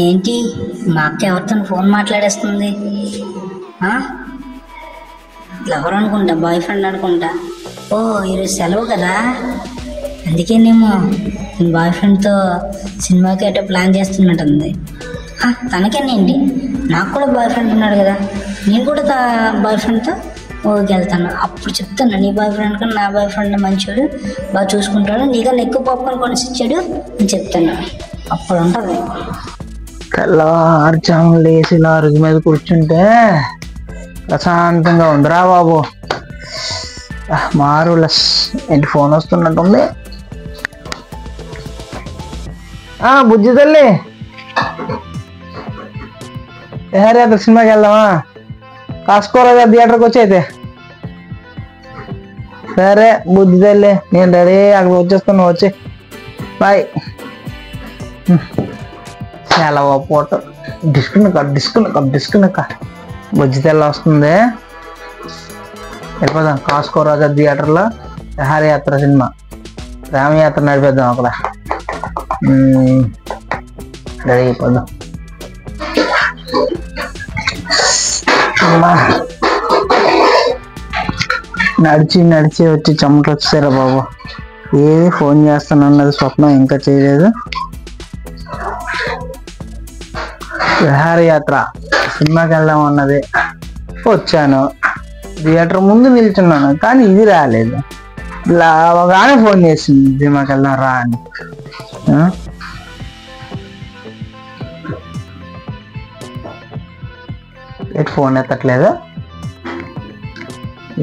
ఏంటి మా అక్క ఎవరితో ఫోన్ మాట్లాడేస్తుంది? లవర్ అనుకుంటా, బాయ్ ఫ్రెండ్ అనుకుంటా. ఓ ఈరోజు సెలవు కదా, అందుకేనేమో బాయ్ ఫ్రెండ్తో సినిమాకి అట్లా ప్లాన్ చేస్తున్నట్టుంది. తనకేనేంటి, నాకు కూడా బాయ్ ఫ్రెండ్ ఉన్నాడు కదా, నేను కూడా బాయ్ ఫ్రెండ్తో ఊరికి వెళ్తాను. అప్పుడు చెప్తాను, నీ బాయ్ ఫ్రెండ్ కన్నా నా బాయ్ ఫ్రెండ్ మంచోడు, బాగా చూసుకుంటాడు, నీకన్నా ఎక్కువ పాప్కార్న్ కొనిసి ఇచ్చాడు అని చెప్తాను. అప్పుడు ఉంటుంది. తెల్లవారుజాము లేచి ఇలా అరుగు మీద కూర్చుంటే ప్రశాంతంగా ఉందిరా బాబు. మారులెస్. ఏంటి ఫోన్ వస్తున్నట్టుంది? బుజ్జి తల్లి, రేపు సినిమాకి వెళ్దామా? కాసుకోరాజా థియేటర్కి వచ్చి అయితే. సరే బుజ్జి తల్లి, నేను రెడీ, అక్కడ వచ్చేస్తాను, వచ్చి బాయ్. చాలా పూట డిస్కునక బుజ్జి తెల్ల వస్తుంది. వెళ్ళిపోదాం కాసుకోరాజా థియేటర్లో విహారయాత్ర సినిమా, రామయాత్ర నడిపేద్దాం అక్కడ. రెడీ అయిపోదాం. నడిచి వచ్చి చెమటలు వచ్చేసారా బాబు. ఏది ఫోన్ చేస్తానన్నది స్వప్నం ఇంకా చేయలేదు. విహారయాత్ర సినిమాకి వెళ్దాం అన్నది, వచ్చాను. థియేటర్ ముందు నిల్చున్నాను కానీ ఇది రాలేదు. లావగానే ఫోన్ చేసింది, సినిమాకి వెళ్దాం రా అని. ఫోన్ ఎత్తట్లేదు,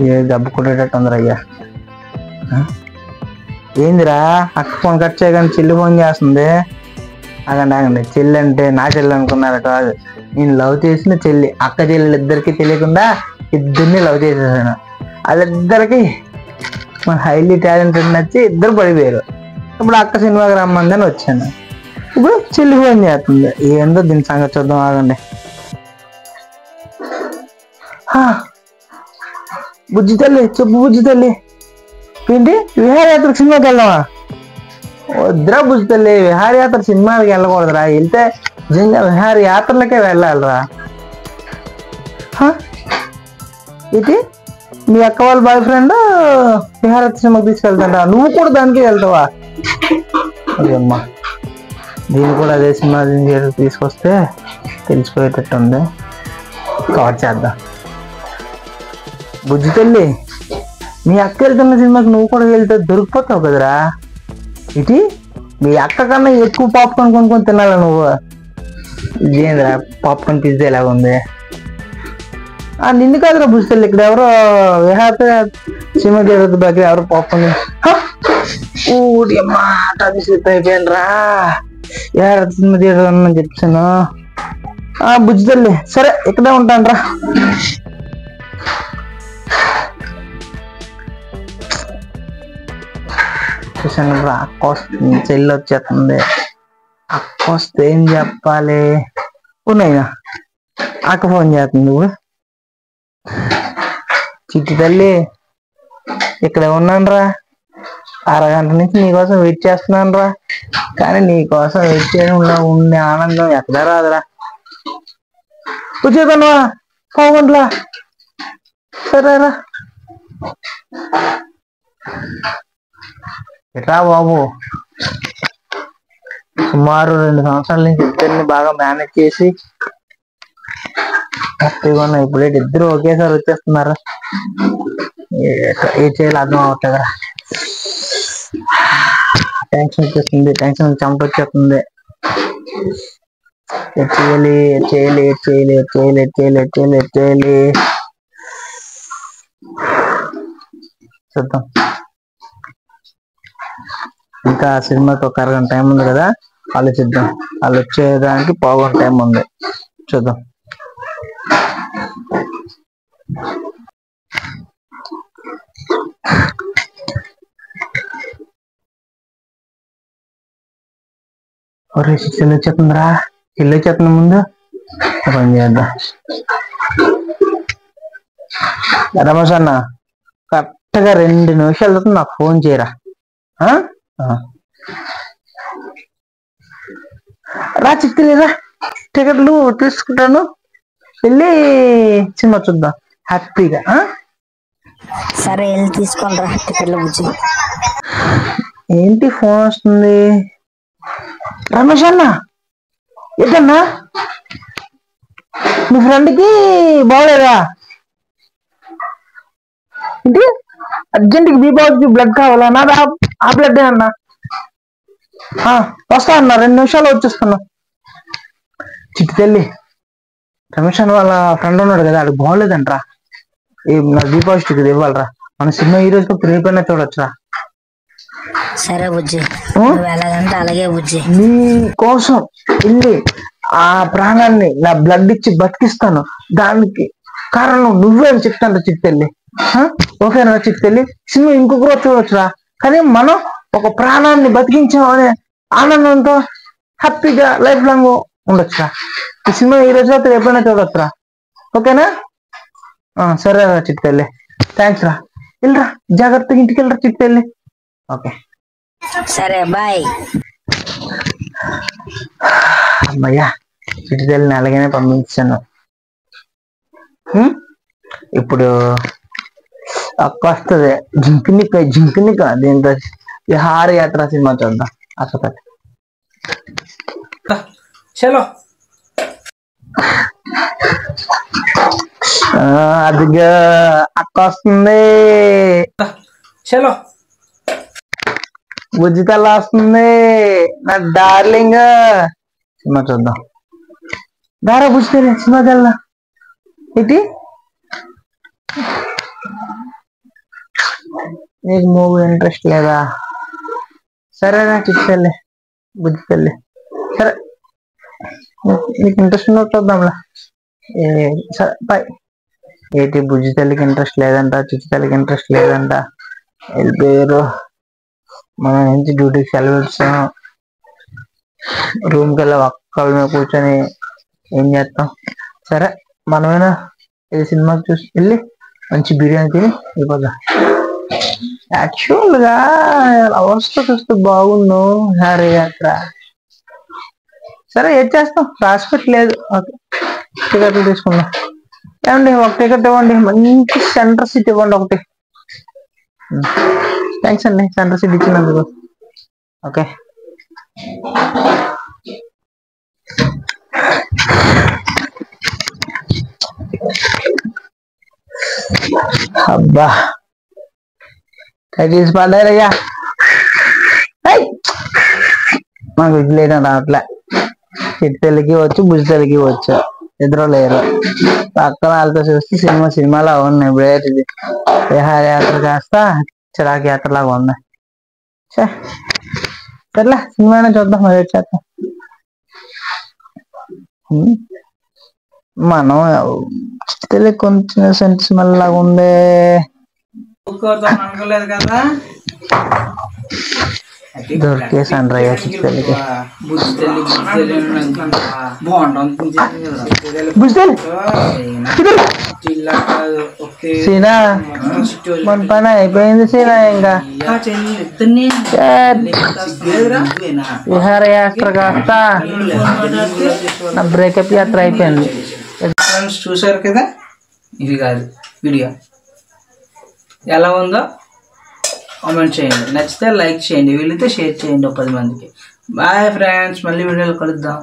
ఏ డబ్బు కొట్టేటట్టు ఉందిరా అయ్యా. ఏందిరా అక్క ఫోన్ కట్ చేయగానే చెల్లి ఫోన్ చేస్తుంది. ఆగండి, చెల్లి అంటే నా చెల్లి అనుకున్నారు కాదు, నేను లవ్ చేసిన చెల్లి. అక్క చెల్లెలు ఇద్దరికి తెలియకుండా ఇద్దరిని లవ్ చేసేసాను. వాళ్ళిద్దరికి మన హైలీ టాలెంటెడ్ నచ్చి ఇద్దరు పడిపోయారు. ఇప్పుడు అక్క సినిమాకి రమ్మందని వచ్చాను. ఇప్పుడు చెల్లి ఫోన్ చేస్తుంది. ఏందో దీని సంగతి చూద్దాం, ఆగండి. బుజ్జి తల్లి, చెప్పు బుజ్జి తల్లి, ఏంటి విహారయాత్ర సినిమాకి వెళ్దామా? వద్దురా బుజ్జి తల్లి, విహారయాత్ర సినిమాకి వెళ్ళకూడదురా. వెళ్తే నిజంగా విహారయాత్రలకే వెళ్ళాలిరా. ఇది మీ అక్క వాళ్ళ బాయ్ ఫ్రెండ్ విహారయాత్ర సినిమాకి తీసుకెళ్తాడా? నువ్వు కూడా దానికి వెళ్తావా? అదేమ్మా, దీన్ని కూడా అదే సినిమా తీసుకొస్తే తెలిసిపోయేటట్టు ఉంది, కవర్ చేద్దాం. బుజ్జి తల్లి, మీ అక్క వెళ్తున్న సినిమాకి నువ్వు కూడా వెళ్తే దొరికిపోతావు కదరా. ఇది మీ అక్క కన్నా ఎక్కువ పాప్కార్న్ కొనుక్కొని తినాలా నువ్వు? ఇదేంద్రా పాప్కార్న్ పిజ్జా ఎలాగ ఉంది? నిన్ను కాదురా బుజ్జి తల్లి, ఇక్కడ ఎవరో విహార సినిమా థియేటర్ దగ్గర ఎవరో పాప్కార్న్ ఊడి మాట అయిపోయాను రా. విహార సినిమా థియేటర్ అని చెప్పాను. బుజ్జి తల్లి, సరే ఇక్కడే ఉంటాను రా. చూసాను రా, అక్క వస్తుంది, చెల్లి వచ్చేస్తుంది. అక్క వస్తే ఏం చెప్పాలి? ఉన్నాయినా అక్క ఫోన్ చేస్తుంది. ఇప్పుడు చిట్టి తల్లి, ఇక్కడ ఉన్నాను రా, అరగంట నుంచి నీకోసం వెయిట్ చేస్తున్నాను రా. కానీ నీకోసం వెయిట్ చేయడంలో ఉండే ఆనందం ఎక్కడ రాదురా. వచ్చేదన్నా పావుగంటలా? సరేరా. ఎట్రా బాబు, సుమారు 2 సంవత్సరాల నుంచి ఇద్దరిని బాగా మేనేజ్ చేసి హ్యాపీగా ఉన్నా. ఇప్పుడు ఇద్దరు ఒకేసారి వచ్చేస్తున్నారు. ఏ చేయాలి అర్థం అవ్వట్లేదురా. టెన్షన్ వచ్చేస్తుంది, టెన్షన్ చెమట వచ్చేస్తుంది. చేయాలి. చూద్దాం, ఇంకా సినిమాకి ఒక అరగంట టైం ఉంది కదా, ఆలోచిద్దాం. వాళ్ళు వచ్చేదానికి పావుగంట టైం ఉంది, చూద్దాం. చెల్లి వచ్చేస్తుందిరా, చెల్లి వచ్చేస్తుంది. ముందు పని చేద్దాం. రమేష్ అన్న, కరెక్ట్గా 2 నిమిషాల తర్వాత నాకు ఫోన్ చేయరా. రా చిట్టి లేదా టికెట్లు తీసుకుంటాను, వెళ్ళి సినిమా చూద్దాం హ్యాపీగా. సరే వెళ్ళి తీసుకొని రా టికెట్లు బుజ్జి. ఏంటి ఫోన్ వస్తుంది? రమేష్ అన్న, ఏంటన్నా మీ ఫ్రెండ్కి బాగలేదా? ఏంటి అర్జెంట్కి బి పాజిటివ్ బ్లడ్ కావాలా? నాది ఆ బ్లడ్ అన్నా. వస్తా అన్న, 2 నిమిషాలు వచ్చేస్తున్నా. చిట్టి తల్లి, రమేష్ అన్న వాళ్ళ ఫ్రెండ్ ఉన్నాడు కదా, అది బాగోలేదంట్రా. నా బి పాజిటివ్ ఇది ఇవ్వాలరా. మన సినిమా ఈ రోజుతో ప్రేపైనా చూడొచ్చురా. సరే బుజ్జి, నువ్వు ఎలాగంటే అలాగే బుజ్జి. నీ కోసం వెళ్ళి ఆ ప్రాణాన్ని నా బ్లడ్ ఇచ్చి బతికిస్తాను. దానికి కారణం నువ్వే అని చెప్తాను చిట్టెళ్ళి. ఓకేనా చిట్టెళ్ళి? సినిమా ఇంకొక రోజు చూడొచ్చురా, కానీ మనం ఒక ప్రాణాన్ని బతికించాం అనే ఆనందంతో హ్యాపీగా లైఫ్ లాంగ్ ఉండొచ్చురా. ఈ సినిమా ఈ రోజు ఎప్పుడైనా చూడొచ్చురా. ఓకేనా? సరే రా చిట్టెళ్ళి, థ్యాంక్స్ రా. వెళ్ళరా, జాగ్రత్తగా ఇంటికి వెళ్ళరా చిట్టెళ్ళి. ఓకే సరే బాయ్. అమ్మయ్యా, చిటితల్లిని అలాగనే పంపించాను. ఇప్పుడు అక్క వస్తుంది, జింకినిక దీంతో విహారయాత్ర సినిమా చూద్దాం. అసలు చలో అదిగా అక్క వస్తుంది, చలో బుజ్జితల్ల వస్తుంది, నా డార్లింగ్. సినిమా చూద్దాం. దారా బుజ్జితల్లి, సినిమాకి వెళ్దాం. ఏంటి నీకు మూవీ ఇంట్రెస్ట్ లేదా? సరేనా చిట్టెళ్ళి, బుజ్జితల్లి, సరే నీకు ఇంట్రెస్ట్ ఉన్న చూద్దాంలా. సరే బాయ్. ఏంటి బుజ్జితల్లికి ఇంట్రెస్ట్ లేదంట, చిట్టెళ్ళకి ఇంట్రెస్ట్ లేదంట, వెళ్ళిపోయారు. మనం నుంచి డ్యూటీకి సెలవు ఇస్తాం, రూమ్కి వెళ్ళి ఒక్కళ్ళ మీద కూర్చొని ఏం చేస్తాం? సరే మనమైనా ఈ సినిమాకి చూసి వెళ్ళి మంచి బిర్యానీ తిని వెళ్ళిపోదాం. యాక్చువల్గా అవస్థ చూస్తే బాగుండు విహారయాత్ర. సరే ఏం చేస్తాం, రాసిపెట్టలేదు. ఓకే, టికెట్లు తీసుకుందాం. ఏమండి ఒక టికెట్ ఇవ్వండి, మంచి సెంటర్ సీట్ ఇవ్వండి ఒకటి. థ్యాంక్స్ అండి సెంటర్ సీట్ ఇచ్చినందుకు. ఓకే అబ్బా, టైటిల్స్ పడ్డారయ్యా. మాకు విజయలేయడం రావట్లే. చిట్టెళ్ళకి వచ్చు, బుజ్జితల్లికి వచ్చు, ఇద్దరు లేరు. పక్కన వాళ్ళతో చూస్తే సినిమాలా ఉన్నాయి. ఇప్పుడేది విహారయాత్ర కాస్త చిరాకు యాత్రలాగా ఉన్నాయి. సర్లే సినిమా చూద్దాం, మరి వచ్చేద్దాం. మనం చిట్టెళ్ళకి కొంచెం సెంటిమెంట్ లాగా ఉందే. అనుకోలేదు కదా, దొరికేసాను రయ్యా చిట్టెళ్ళకి. సీనా మన పని అయిపోయింది సీనా. ఇంకా విహారయాత్ర కాస్త నా బ్రేకప్ యాత్ర అయిపోయింది. చూసారు కదా, ఇది కాదు వీడియో. ఎలా ఉందో కామెంట్ చేయండి, నచ్చితే లైక్ చేయండి, వీలైతే షేర్ చేయండి 10 మందికి. బాయ్ ఫ్రెండ్స్, మళ్ళీ వీడియోలో కలుద్దాం.